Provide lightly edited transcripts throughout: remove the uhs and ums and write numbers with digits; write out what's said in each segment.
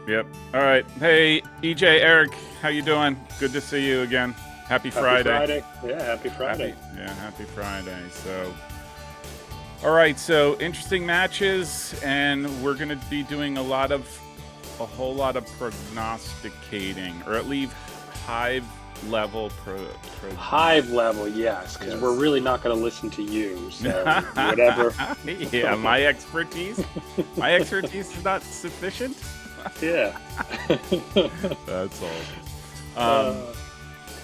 Yep. All right. Hey, EJ, Eric, how you doing? Good to see you again. Happy Happy Friday. Friday. Yeah, happy Friday. Happy Friday. So, all right. So interesting matches, and we're going to be doing a whole lot of prognosticating, or at least hive level Hive level, yes, because we're Yes. really not going to listen to you. So whatever. Yeah, my expertise is not sufficient. Yeah. That's awesome. uh,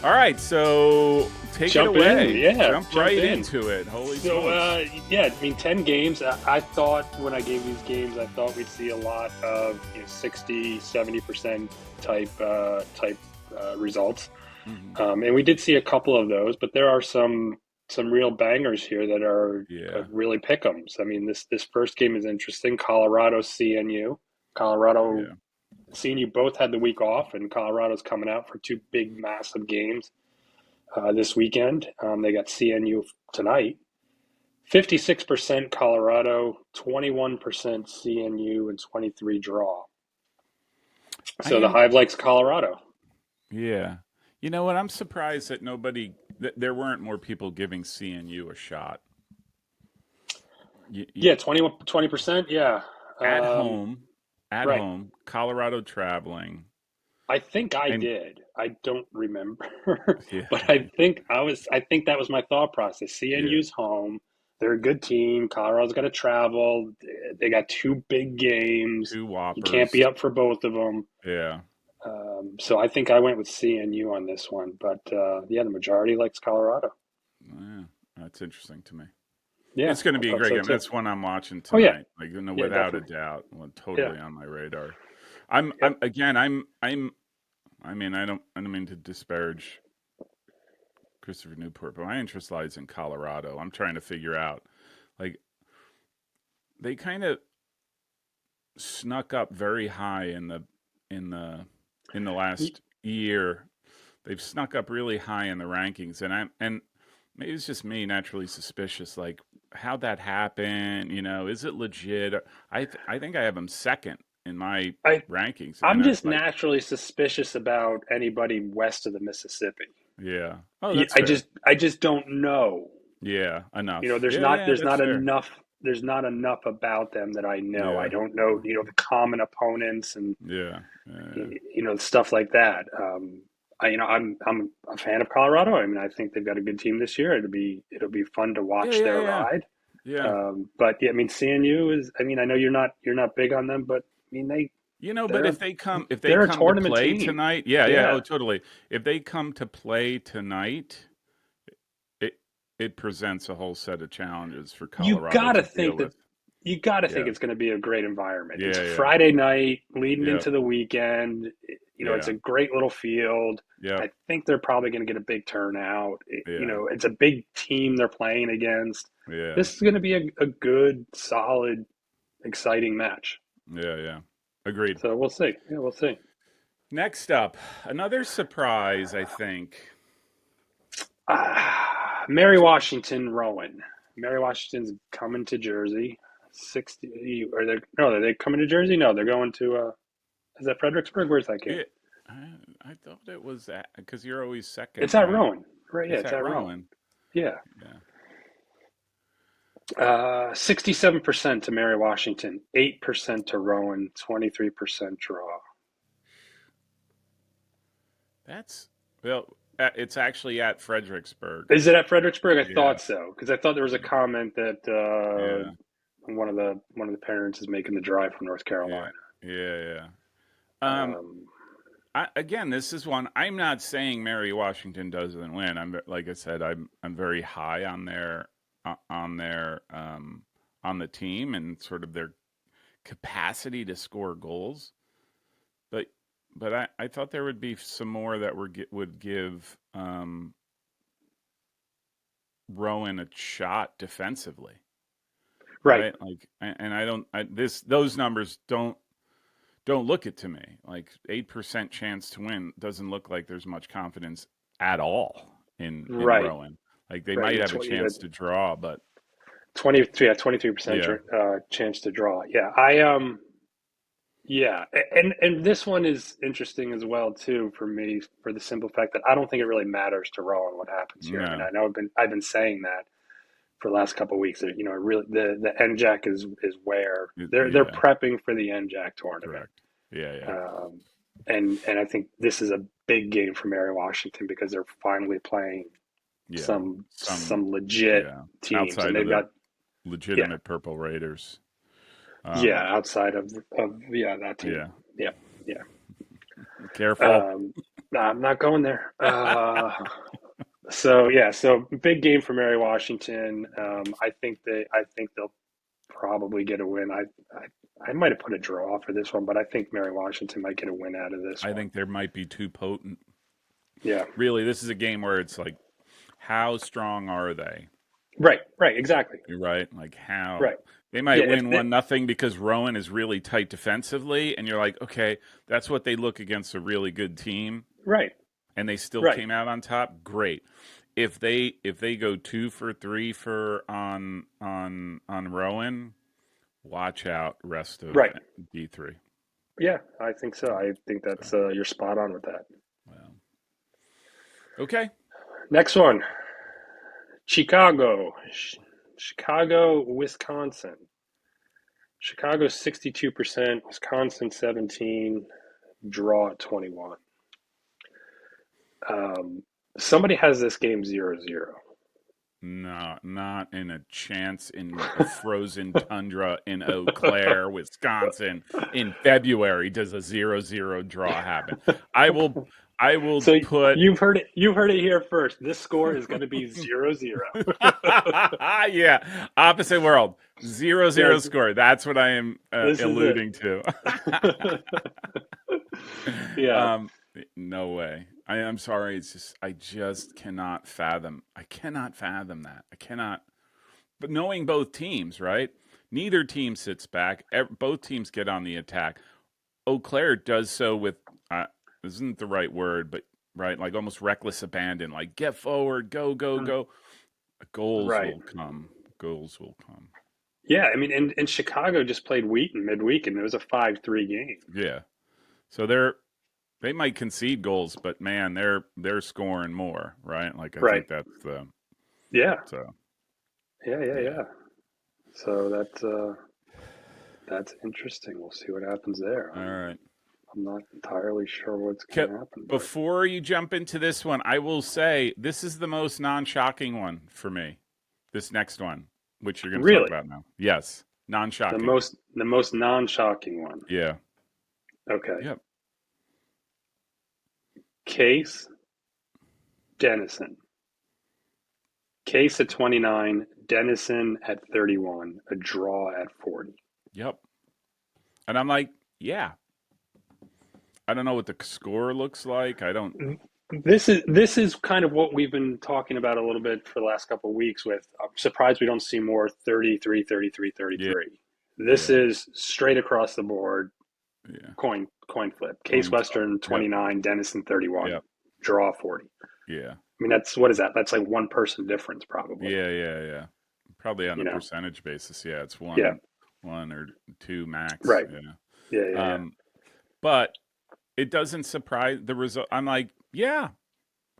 All right, so take it Jump in. away. Yeah, Jump jump right in. into it. Holy So, smokes. yeah, I mean, 10 games. I thought when I gave these games, I thought we'd see a lot of 60, 70% type results. Hmm. And we did see a couple of those, but there are some real bangers here that are Yeah, really pick'ems. I mean, this first game is interesting. Colorado CNU. Colorado yeah. CNU both had the week off, and Colorado's coming out for two big, massive games this weekend. They got CNU tonight. 56% Colorado, 21% CNU, and 23 draw. I So the am, Hive likes Colorado. yeah. You know what? I'm surprised that there weren't more people giving CNU a shot. Yeah, 20%. Yeah. At Um, home, at right. home, Colorado traveling. I think I And did. I don't remember, yeah, but I think that was my thought process. yeah. CNU's home. They're a good team. Colorado's got to travel. They got two big games. Two You can't be whoppers. up for both of them. Yeah. So I think I went with CNU on this one. But yeah, the majority likes Colorado. Yeah. That's interesting to me. Yeah, It's going to I be a thought great so game. too. That's one I'm watching Oh yeah, tonight. Like, yeah, without a definitely. doubt, well, Yeah, totally on my radar. I'm, yep. I'm again. I mean, I don't mean to disparage Christopher Newport, but my interest lies in Colorado. I'm trying to figure out, like, they kind of snuck up very high in the in the last year. They've snuck up really high in the rankings, and maybe it's just me naturally suspicious, like how'd that happen? Is it legit? I think I have them second in my I rankings, I'm and I just like, naturally suspicious about anybody west of the Mississippi. yeah. Oh, that's I fair. just don't know. Yeah, You know, enough. Yeah, that's fair. there's not enough about them that I know. I Yeah, don't know, the common opponents and yeah, yeah, stuff like that. I'm a fan of Colorado. I mean, I think they've got a good team this year. It'll be fun to yeah, watch yeah, their yeah, ride. yeah. But yeah, I mean, CNU is. I mean, I know you're not big on them, but I mean But they're if they they're a come to tournament play team. tonight, yeah, yeah, oh, Yeah, totally. If they come to play tonight, it it presents a whole set of challenges for you Colorado gotta to deal think that with. you got to think Yeah, it's going to be a great environment. It's yeah, yeah, Friday night leading yeah, into the weekend. It's yeah, a great little field. yeah, I think they're probably going to get a big turnout. yeah, It's a big team they're playing against. yeah, This is going to be a good, solid, exciting match. yeah, yeah. Agreed. So we'll see. Yeah, we'll see. Next up, another surprise, I think. Mary Washington Rowan. Mary Washington's coming to Jersey. 60 or they no, are they coming to Jersey? No, they're going to is that Fredericksburg? Where's that game? It, I thought it was because you're always second, It's at right? Rowan. Right, yeah, It's it's at at Rowan. Rowan. Yeah. Yeah. 67% to Mary Washington, 8% to Rowan, 23% draw. That's well, it's actually at Fredericksburg. Is it at Fredericksburg? I Yeah, thought so because I thought there was a comment that yeah, one of the parents is making the drive from North yeah, Carolina. yeah, yeah. Um, Um, again, this is one. I'm not saying Mary Washington doesn't win. Like I said, I'm very high on on the team and sort of their capacity to score goals. But I thought there would be some more that would give Rowan a shot defensively, right, right? Like, and I don't. Those numbers don't look it to me. Like 8% chance to win doesn't look like there's much confidence at all in right, Rowan. Like they right. might have a chance to draw, but 23, yeah, 23% yeah, chance to draw. Yeah, and this one is interesting as well too for me for the simple fact that I don't think it really matters to Rowan what happens here. I mean, No. I know I've been saying that for the last couple of weeks. That, you know, really the NJAC is where they're Yeah. prepping for the NJAC tournament, Correct. Yeah. Yeah. um, and I think this is a big game for Mary Washington because they're finally playing Yeah. Some. some legit Yeah. teams, and Outside of they've the got yeah legitimate Purple Raiders. yeah Um. outside of yeah that team Yeah. yeah yeah. Careful. Um, no, I'm not going there. So yeah, so big game for Mary Washington. I think they'll probably get a win. I might have put a draw for this one, but I think Mary Washington might get a win out of this I one. think there might be too potent. Yeah. Really, this is a game where it's like, how strong are they? Right. Right. Exactly. You're right. Like how Right. they might Yeah. win 1-0 because Rowan is really tight defensively, and you're like, okay, that's what they look against a really good team, Right. and they still Right. came out on top. Great. If they go 2 for 3 for on Rowan, watch out rest of Right. D3. Yeah. I think so. I think So that's you're spot on with that. well, okay. Next one, Chicago, Chicago, Wisconsin. Chicago 62%, Wisconsin 17, draw at 21. Um, Somebody has this game 0-0. No, not in a chance in a frozen tundra in Eau Claire, Wisconsin in February does a 0-0 draw happen. I will I will So put you've heard it here first. This score is going to be 0-0. yeah, opposite world. 0-0 Yes, score. That's what I am this is it. alluding to. Yeah, um no way. I'm sorry, I just cannot fathom. I cannot fathom that. I cannot. But knowing both teams, right? Neither team sits back. Both teams get on the attack. Eau Claire does so with, isn't the right word, but right, like almost reckless abandon. Like get forward, go, go, go. Goals right. will come. Goals will come. Yeah, I mean, and Chicago just played Wheaton midweek, and it was a 5-3 game. Yeah. So they might concede goals, but man, they're scoring more, right? Like I Right. think that's the Yeah. so Yeah. Yeah. yeah. Yeah. So that's interesting. We'll see what happens there. All right. I'm not entirely sure what's going Ke- to happen, but Before you jump into this one, I will say this is the most non-shocking one for me. This next one, which you're going to talk really, about now. Yes, the non-shocking. most non-shocking one. Yeah. Okay. Yep. Case Denison. Case at 29, Denison at 31, a draw at 40. Yep. And I'm like, yeah. I don't know what the score looks like. I don't. This is kind of what we've been talking about a little bit for the last couple of weeks with I'm surprised we don't see more 33, 33, Yeah. 33. This Yeah. is straight across the board Yeah. coin flip. Case Coin flip. Western Yep. 29, Denison 31, Yep. draw 40. Yeah. I mean that's what is that? That's like one person difference probably, Yeah. Yeah. Yeah. Probably on you a know. percentage basis. Yeah. It's Yeah, one or two max. right. Yeah. Yeah, yeah, yeah. But it doesn't surprise the result. I'm like, yeah.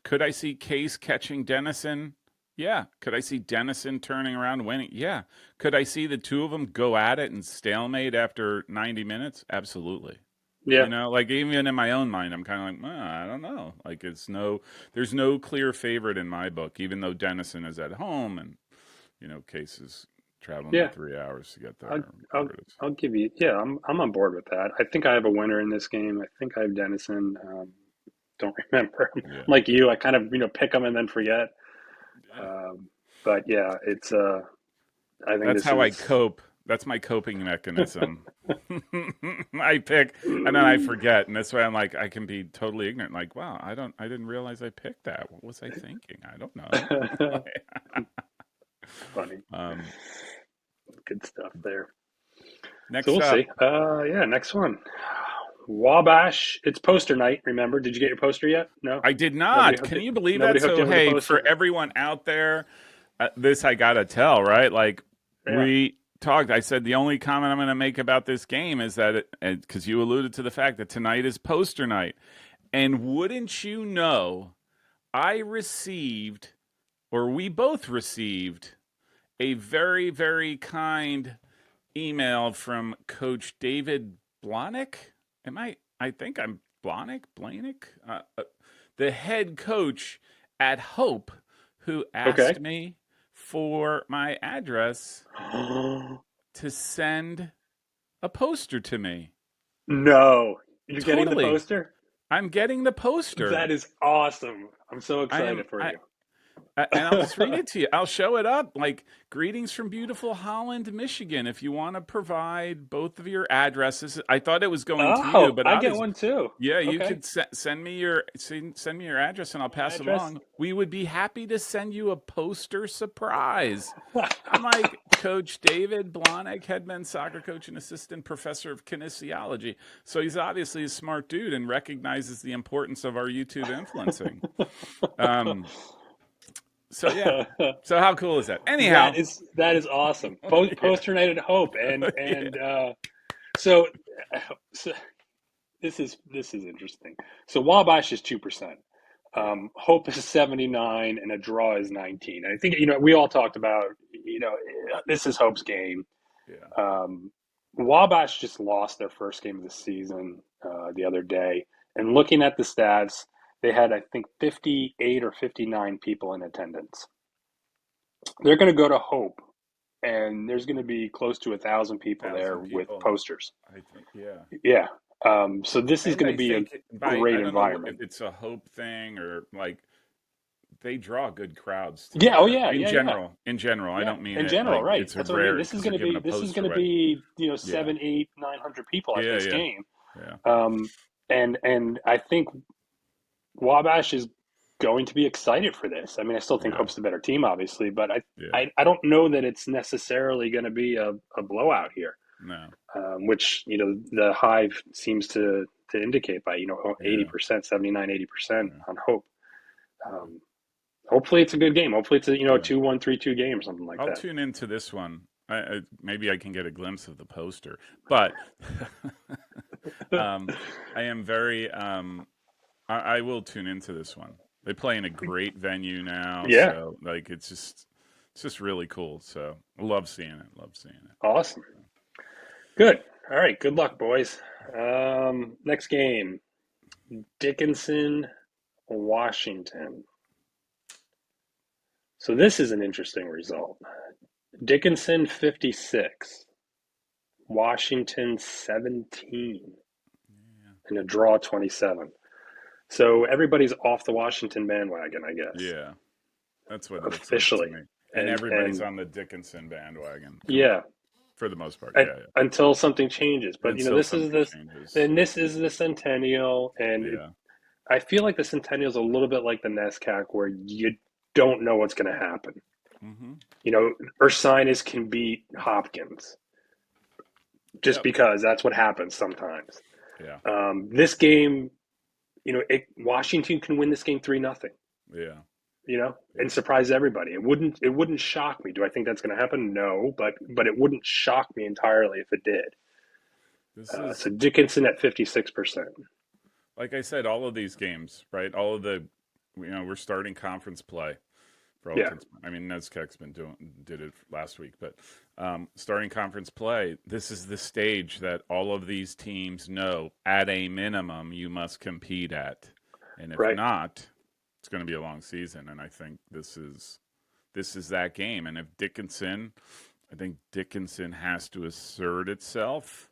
Could I see Case catching Denison? Yeah. Could I see Denison turning around and winning? Yeah. Could I see the two of them go at it and stalemate after 90 minutes? Absolutely. Yeah. Like even in my own mind, I'm kind of like, I don't know. Like there's no clear favorite in my book, even though Denison is at home and Case is traveling Yeah. 3 hours to get there. I'll, Or I'll, whatever it is. I'll give you. Yeah, I'm on board with that. I think I have a winner in this game. I think I have Denison. Don't remember. I'm Yeah. like you, I kind of pick them and then forget. Yeah. But yeah, it's I think That's this how I is. cope. That's my coping mechanism. I pick and then I forget, and that's why I'm like I can be totally ignorant. Like, wow, I didn't realize I picked that. What was I thinking? I don't know. Funny, um, good stuff there. So next we'll up, see. Yeah, next one. Wabash. It's poster night. Remember? Did you get your poster yet? No. I did Nobody not. hooked Can it. you believe that? Nobody hooked So, in with a hey, for poster. everyone out there, this I gotta tell, right? Like, Yeah. talked, I said the only comment I'm going to make about this game is that because you alluded to the fact that tonight is poster night, and wouldn't you know, I received, or we both received, a very, very kind email from Coach David Blahnik. I think I'm Blahnik? The head coach at Hope, who Okay. asked me for my address to send a poster to me. No, you're getting the Totally. poster? I'm getting the poster. That is awesome. I'm so I am excited for I you. And I'll just read it to you. I'll show it up. Like, greetings from beautiful Holland, Michigan. If you want to provide both of your addresses, I thought it was going to you, Oh, but I get one too. yeah, you Okay. could send me your address and I'll My pass it address. along. We would be happy to send you a poster surprise. I'm like, Coach David Blahnik, head men's soccer coach and assistant professor of kinesiology. So he's obviously a smart dude and recognizes the importance of our YouTube influencing. Um, so yeah. So how cool is that? Anyhow, that is awesome. yeah, Poster night at Hope, yeah, so so this is interesting. So Wabash is 2%. yeah, Hope is 79, and a draw is 19. I think we all talked about this is Hope's game. yeah. Um, Wabash just lost their first game of the season the other day, and looking at the stats, they had I think 58 or 59 people in attendance. They're going to go to Hope, and there's going to be close to 1,000 people there Thousand with people. posters. I think. Yeah. Yeah. So this is And going to I be a think I great don't know if environment. it's a hope thing or like they draw good crowds to Yeah. Oh there. yeah. Yeah. Yeah. In general, I Yeah. don't mean In it general, like right? it's a That's what I mean. rare This is because going they're to giving be a this is poster going to away. be Yeah. 7, 8, 900 people at Yeah. this Yeah. game. Yeah. Um, and I think Wabash is going to be excited for this. I mean, I still think Yeah. Hope's the better team, obviously, but I Yeah. I, I don't know that it's necessarily going to be a blowout here. No. Which the Hive seems to indicate by Yeah. 80%, 79, 80% Yeah. on Hope. Um, Hopefully it's a good game. Hopefully it's a Yeah. 2-1, 3-2 game or something like I'll that. tune into this one. Maybe I can get a glimpse of the poster, but um, I am very. I will tune into this one. They play in a great venue now, Yeah, so like it's just really cool. So I love seeing it. Love seeing it. awesome. Good. All right. Good luck, boys. Next game, Dickinson, Washington. So this is an interesting result. Dickinson 56, Washington 17, and a draw 27. So everybody's off the Washington bandwagon, I Yeah, guess, yeah, that's what it looks like to officially. me. And everybody's And on the Dickinson bandwagon, yeah, for the most part. Yeah, yeah. until something changes. But Until something changes. this is the centennial, and Yeah. I feel like the centennial is a little bit like the NESCAC, where you don't know what's going to happen. Mm-hmm. Ursinus can beat Hopkins just Yep. because that's what happens sometimes. Yeah. This game, Washington can win this game 3-0. Yeah. And Yeah. surprise everybody. It wouldn't shock me. Do I think that's going to happen? No, but it wouldn't shock me entirely if it did. This is So Dickinson at 56%. like I said, all of these games, right? All of the, we're starting conference play for all Yeah, intents. I mean, Neskek's did it last week, but starting conference play, this is the stage that all of these teams know at a minimum you must compete at, and if right. not, it's going to be a long season. And I think this is that game. And if Dickinson, I think Dickinson has to assert itself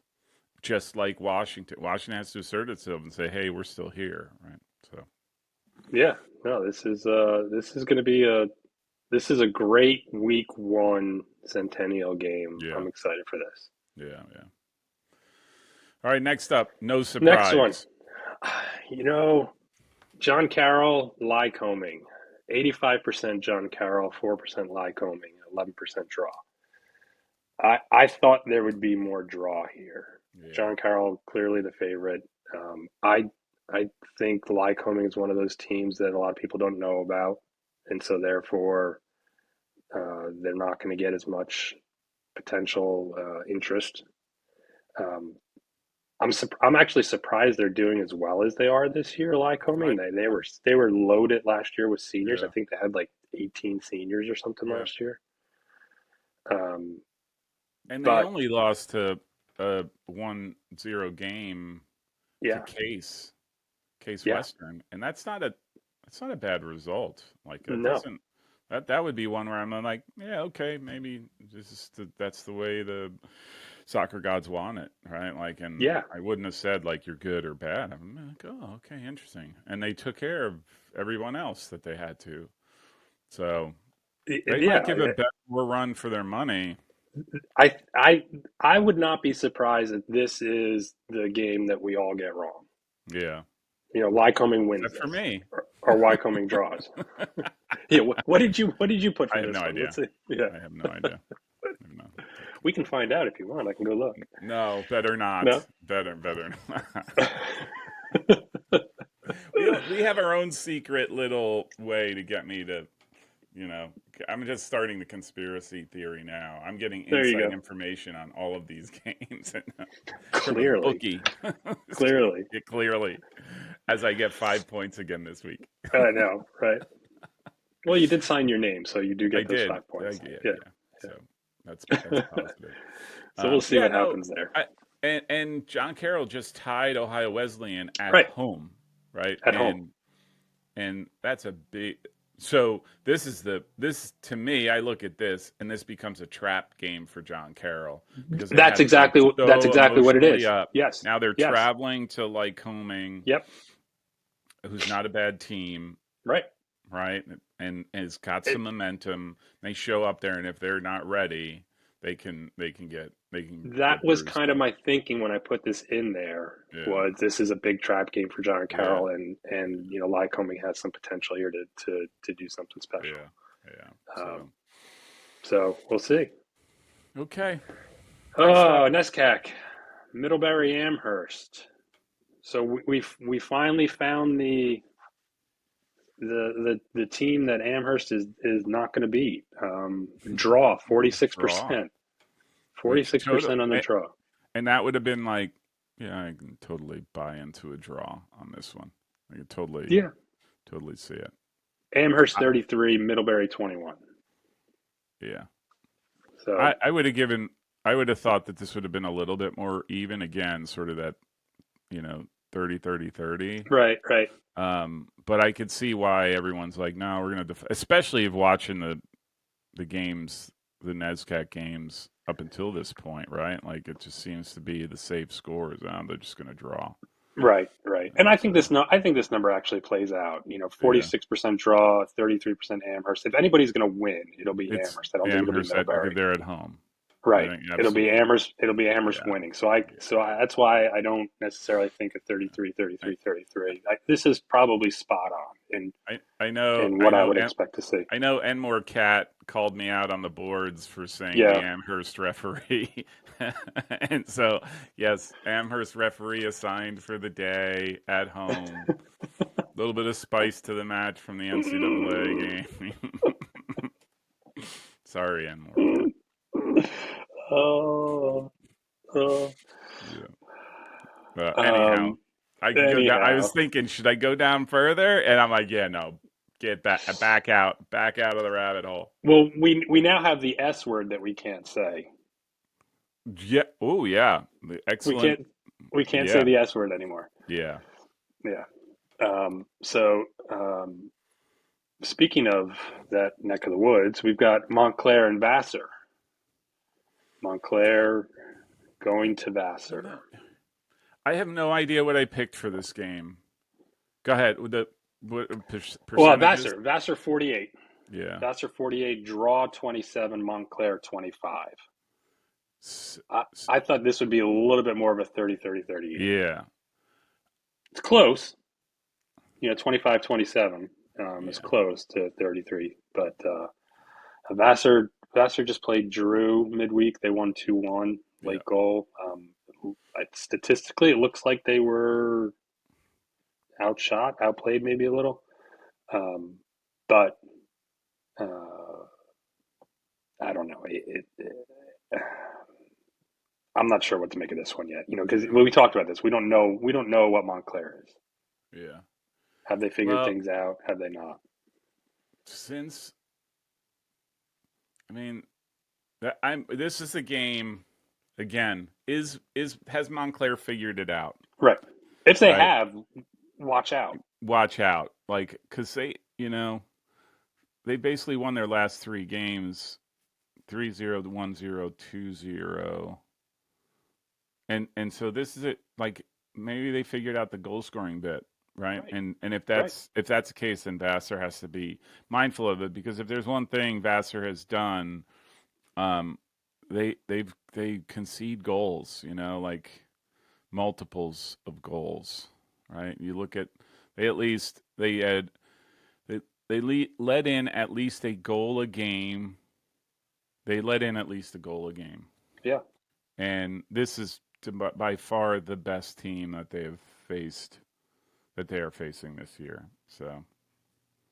just like Washington. Washington has to assert itself and say, "Hey, we're still here," right? So, Yeah. No, this is going to be a great week 1 Centennial game. yeah, I'm excited for this. yeah, yeah. All right, next up, no Next one. surprise. You know, John Carroll, Lycoming. 85% John Carroll, 4% Lycoming, 11% draw. I thought there would be more draw here. Yeah, John Carroll clearly the favorite. I think Lycoming is one of those teams that a lot of people don't know about, and so therefore they're not going to get as much potential interest. Um, I'm actually surprised they're doing as well as they are this year. Lycoming, I they were loaded last year with seniors. I yeah think they had like 18 seniors or something yeah, last year. Um, and they but only lost to a 1-0 game to yeah, Case yeah, Western, and that's not a bad result. Like that no, doesn't that would be one where I'm like, yeah, okay, maybe that's the way the soccer gods want it, right? Like, and yeah, I wouldn't have said like you're good or bad. I'm like, oh, okay, interesting. And they took care of everyone else that they had to, so they might yeah. give a better run for their money. I I I would not be surprised if this is the game that we all get wrong. Yeah, Lycoming wins except for this, me. or Wycoming draws. Yeah, what did you put I for have this no one? Let's idea. see. Yeah, I have no idea. I have no. we can find out if you want. I can go look. No, better not. No. Better not. We have our own secret little way to get me to, you know. I'm just starting the conspiracy theory now. I'm getting There you inside go. information on all of these games from a Clearly, bookie. clearly. Clearly, as I get 5 points again this week. I know, right? Well, you did sign your name, so you do I get those did. 5 points. Yeah, Yeah, yeah. So that's yeah. positive. So we'll see Yeah, what no, happens there. and John Carroll just tied Ohio Wesleyan at Right, home, right? at home. And that's a big. So this to me, I look at this and this becomes a trap game for John Carroll because they That's had been exactly that's so exactly what it emotionally is. up. Yes, Now they're yes, traveling to Lycoming, yep, who's not a bad team, right. right? And has got It, some momentum. They show up there, and if they're not ready, they can that get was bruised. kind of my thinking when I put this in there. Yeah, Was this is a big trap game for John yeah, Carroll, and Lycoming has some potential here to do something special. yeah, yeah. Um, So so we'll see. okay, next up. Oh, NESCAC, Middlebury Amherst. So we finally found the team that Amherst is not going to beat. Draw Draw, 46%, forty which six total, percent on the draw. and that would have been like, yeah, I can totally buy into a draw on this one. I can Yeah, totally see it. Amherst I, 33, Middlebury 21. yeah, So I would have given. I would have thought that this would have been a little bit more even again, sort of that 30-30-30. right, right. But I could see why everyone's like, no, we're gonna, especially if watching the games, the NESCAC games up until this point, right? Like it just seems to be the safe scores. They're just gonna draw. Right, right. And So I think this number actually plays out. yeah, 46% draw, 33% Amherst. If anybody's going to win, it'll be it's Amherst. I don't think it'll be Amherst at, because Middlebury. they're at home. I Right. think It'll be absolutely. Amherst. It'll be Amherst Yeah, winning. So that's why I don't necessarily think of 33, I 33, 33. This is probably spot on I know in I what I know would expect to see. I know Enmore Cat called me out on the boards for saying the Yeah. Amherst referee. And so, yes, Amherst referee assigned for the day at home. A little bit of spice to the match from the NCAA game. Sorry, Enmore Cat. Oh, oh. Yeah. Anyhow, Um, I could go down. I was anyhow, thinking, should I go down further? And I'm like, yeah, no, get back out of the rabbit hole. well, we now have the S word that we can't say. Yeah. Oh, yeah. The We excellent. can't we can't say Yeah. the S word anymore. Yeah. Yeah. So speaking of that neck of the woods, we've got Montclair and Vassar. Montclair going to You Vassar. know, I have no idea what I picked for this game. Go ahead with the Well, percentages. Vassar 48. Yeah. Vassar 48, draw 27, Montclair 25. S- I, s- I thought this would be a little bit more of a 30-30-30 game. yeah. It's close, 25-27 is Yeah. close to 33. But Vassar just played Drew midweek. They won 2-1, Yeah. late goal. Statistically, it looks like they were outplayed maybe a little. But uh, I don't know. I'm not sure what to make of this one yet. Because when we talked about this, we don't know. We don't know what Montclair is. Yeah. Have they figured Well, things out? Have they not? since I mean, I'm. This is a game. Again, is has Montclair figured it out? Right. If they Right. have, watch out. Watch out, like, because they basically won their last three games 3-0, 1-0, 2-0, and so this is it. Like, maybe they figured out the goal scoring bit, right? Right. And if Right. that's the case, then Vassar has to be mindful of it, because if there's one thing Vassar has done, um, they concede goals, like multiples of goals, right? You look at they at least they had they let in at least a goal a game. They let in at least a goal a game, Yeah. and this is by far the best team that they have faced that they are facing this year. So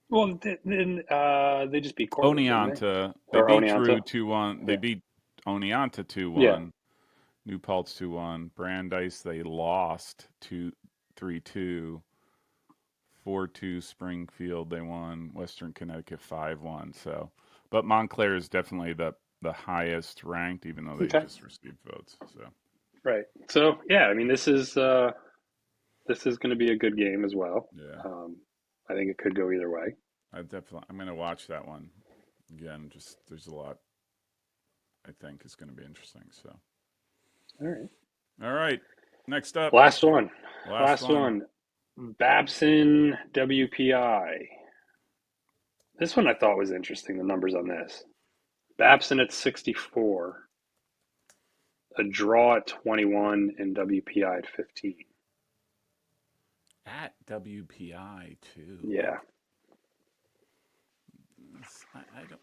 Well, then they just beat Cortland, didn't they? Oneonta, they Or beat Drew Oneonta? 2-1. They Yeah. beat Oneonta Yeah. 2-1. New Paltz 2-1. Brandeis they lost 2-3-2. 4-2 Springfield they won. Western Connecticut 5-1. So, but Montclair is definitely the highest ranked, even though they Okay. just received votes. So Right. So yeah, I mean, this is going to be a good game as well. yeah, Um, I think it could go either way. I'm gonna watch that one again. Just there's a lot I think is going to be interesting. So All right. all right, next up, Last one. last Last one. one. Babson WPI. This one I thought was interesting. The numbers on this. Babson at 64, a draw at 21, and WPI at 15. At WPI too. Yeah.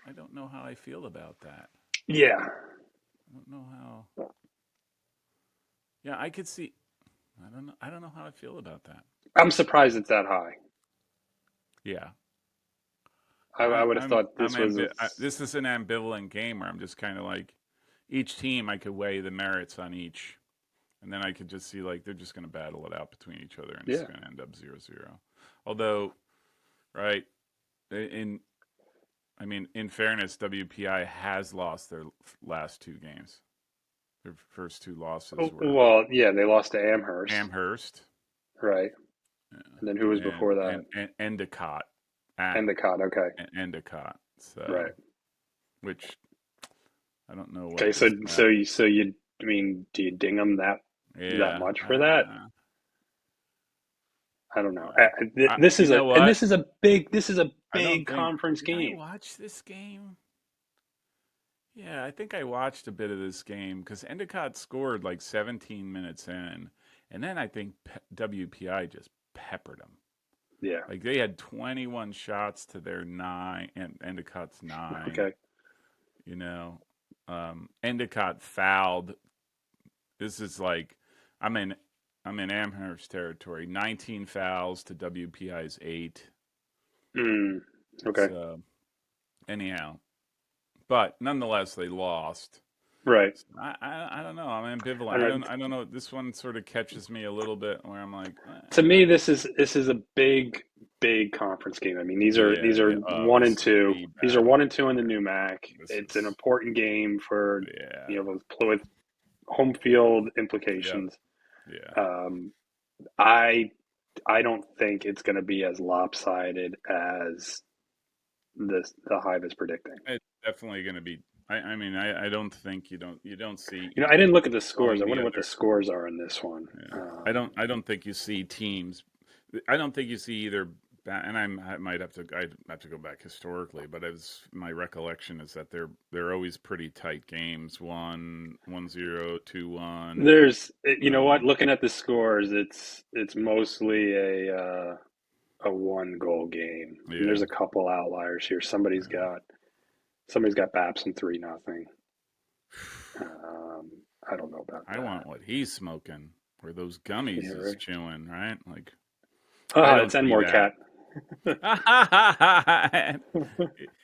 I don't know how I feel about that. Yeah. I don't know how. Yeah, I could see. I don't know how I feel about that. I'm surprised it's that high. Yeah, I would have thought this was a, this is an ambivalent game where I'm just kind of like, each team I could weigh the merits on each, and then I could just see like they're just going to battle it out between each other, and it's yeah. going to end up 0-0. Although, right, in in fairness, WPI has lost their last two games. Their first two losses were Well, yeah, they lost to Amherst, Amherst, right? And then who was and before that? Endicott at Endicott. Okay. Endicott. So, Right. which I don't know Okay. what So this so guy. you so you I mean, do you ding them that Yeah, much for that? I don't know. This you is a know and what? this is a I don't big think conference did I game. watch this game? Yeah, I think I watched a bit of this game because Endicott scored like 17 minutes in, and then I think WPI just peppered them. Yeah. Like they had 21 shots to their nine, and Endicott's nine. Okay. You know, Endicott fouled. This is like, I'm in, I'm in Amherst territory. 19 fouls to WPI's 8. Mm, okay. So anyhow, but nonetheless, they lost. Right. So I don't know. I'm ambivalent. I don't know. I don't know. This one sort of catches me a little bit where I'm like, To me, this is a big conference game. I mean, these are yeah. Oh, one and this is two. the These are battle. 1 and 2 in the Yeah, new MAC. this It's an is important game for yeah, with home field yep, implications. yeah. Um, I I don't think it's going to be as lopsided as the Hive is predicting. It's definitely going to be. I don't think you don't see I didn't look at the scores. going I the wonder what the other. scores are in this one. Yeah. I don't think you see teams. I don't think you see either. And I might have to. I have to go back historically, but as my recollection is that they're always pretty tight games. 1-0, 2-1. You know what? Looking at the scores, it's mostly a one goal game. And Yeah. there's a couple outliers here. Somebody's got Babson 3-0. Um, I don't know about I that. want what he's smoking, or those gummies Yeah, is right. chewing, right? Like I Oh, don't it's N see more that. cat.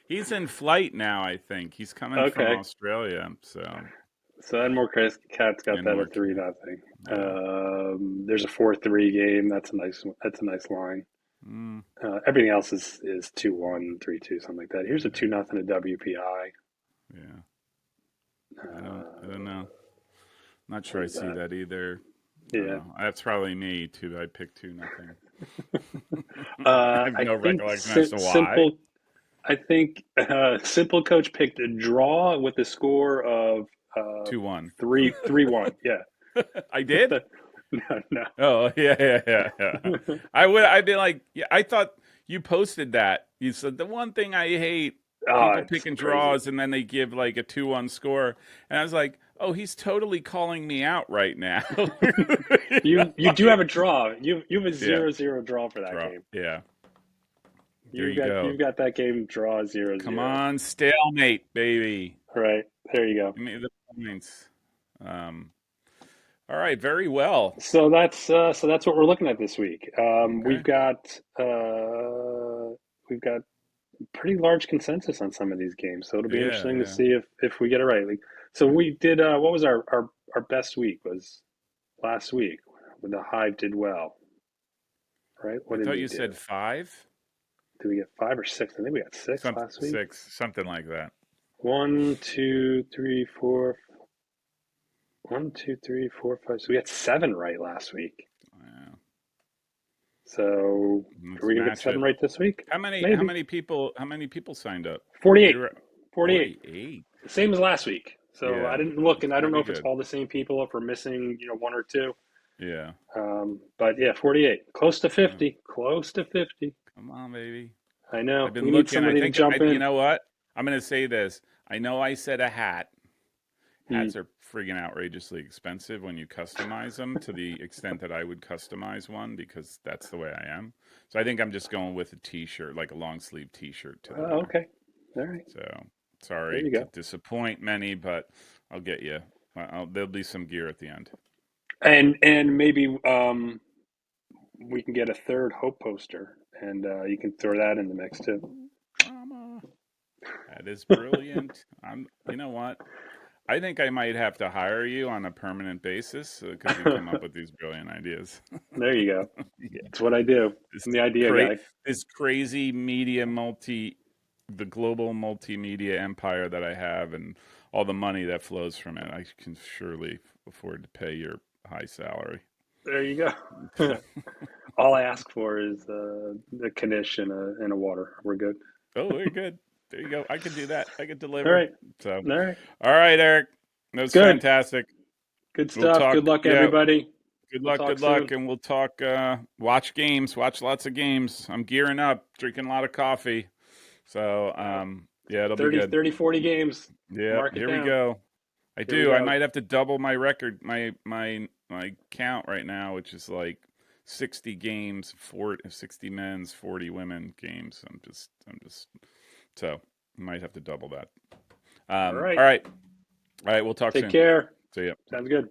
He's in flight now, I think. He's coming from Okay. Australia, so So Edmore Cats got And that more at 3 cat. nothing. Yeah. There's a 4-3 game. That's a nice line. Mm, Everything else is 2-1, 3-2, something like that. Here's a yeah. 2 nothing to WPI. Yeah. I don't Uh, know. Not what sure I is see that? that either. I don't Yeah. know. That's probably me too. I picked 2-0. I have I no think recollection as to why. simple. I think Simple Coach picked a draw with a score of uh, 2-1. 3-1. Yeah. I did. No, no. Oh yeah. I would. I'd be like, yeah. I thought you posted that. You said the one thing I hate Oh, people it's picking crazy. draws and then they give like a 2-1 score, and I was like, oh, he's totally calling me out right now. You do have Like, a draw. You have a yeah, 0-0 draw for that draw. game. Yeah, there you go. You've got that game draw 0 Come 0. on, stalemate, baby. All right, there you go. Give me the points. Um, all right, very well. So that's what we're looking at this week. Okay. We've got pretty large consensus on some of these games, so it'll be Yeah, interesting to yeah. see if we get it right. Like, so we did. What was our best week? Was last week when the Hive did well, right? I What did thought we you do? said 5, Did we get 5 or 6? I think we got 6 something last week. 6, something like that. 1, 2, 3, 4. 1, 2, 3, 4, 5. So we got 7 right last week. Yeah. So are Let's we gonna get match 7 it. right this week? How many how Maybe. many people how many people signed up? We 48. were 48. 48. Same as last week. So I Yeah, didn't look, that's and I don't know pretty if it's good. all the same people, if we're missing, 1 or 2. Yeah. But yeah, 48. Close to Yeah. 50. Close to 50. Come on, baby. I know. I've We been need looking. I somebody to think jump you in. know what? I'm going to say this. I know I said a hat. Hmm. Hats are friggin' outrageously expensive when you customize them to the extent that I would customize one because that's the way I am. So I think I'm just going with a t-shirt, like a long sleeve t-shirt to the winner. Okay. All right. So There sorry you to go. disappoint many, but I'll get you. There'll be some gear at the end. And maybe we can get a third Hope poster, and you can throw that in the mix too. Ooh, drama. That is brilliant. You know what? I think I might have to hire you on a permanent basis because you come up with these brilliant ideas. There you go. Yeah. That's what I do. This I'm the idea cra- guy. this crazy the global multimedia empire that I have, and all the money that flows from it. I can surely afford to pay your high salary. There you go. All I ask for is a knish and a water. We're good. Oh, very good. There you go. I could do that. I could All deliver. right. So, All right. all right, Eric. That was Good. fantastic. Good We'll stuff. Good talk. luck, Yeah. everybody. We'll talk Good luck, soon. and we'll talk. Watch games. Watch lots of games. I'm gearing up, drinking a lot of coffee. So, Uh, yeah, it'll be 30, good. 30, 40 games. Yeah, Mark it here we down. go. I Here we do. I go. might have to double my record, my count right now, which is like 60 games, 60 men's, 40 women games. I'm just. So, might have to double that. All right. All right. All right. We'll talk Take soon. care. See ya. Sounds good.